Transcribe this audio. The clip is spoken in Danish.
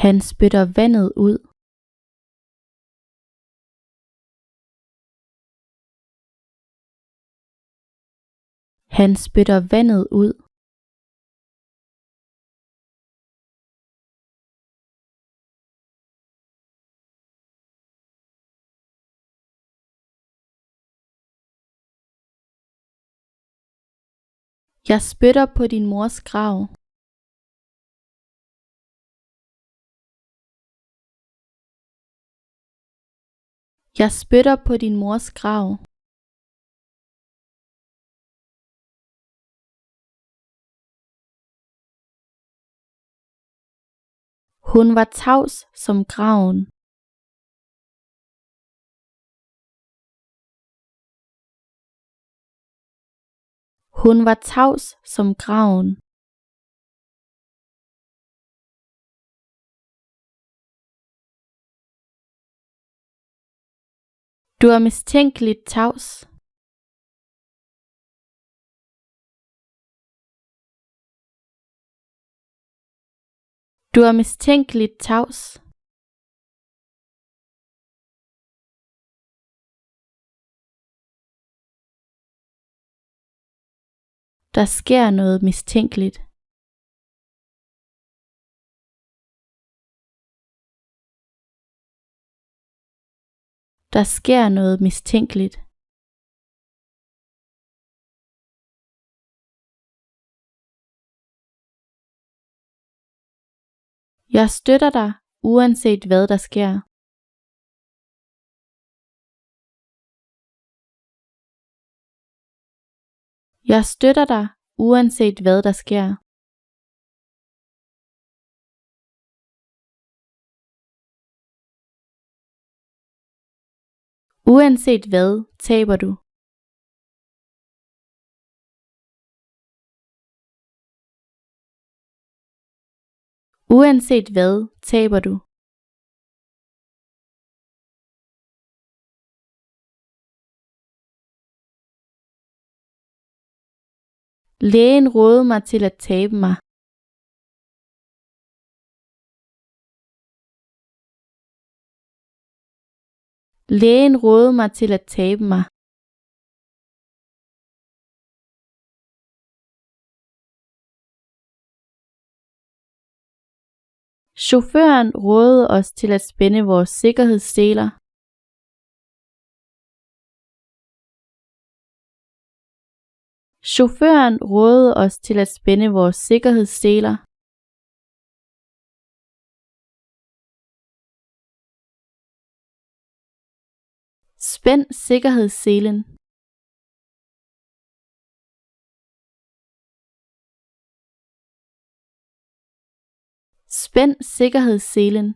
Han spytter vandet ud. Han spytter vandet ud. Jeg spytter på din mors grav. Jeg spytter på din mors grav. Hun var tavs som graven. Hun var tavs som graven. Du er mistænkeligt tavs. Du er mistænkeligt tavs. Der sker noget mistænkeligt. Der sker noget mistænkeligt. Jeg støtter dig, uanset hvad der sker. Jeg støtter dig, uanset hvad der sker. Uanset hvad, taber du. Uanset hvad, taber du. Lægen rådede mig til at tabe mig. Lægen rådede mig til at tabe mig. Chaufføren rådede os til at spænde vores sikkerhedsseler. Chaufføren rådede os til at spænde vores sikkerhedsseler. Spænd sikkerhedsselen. Spænd sikkerhedsselen.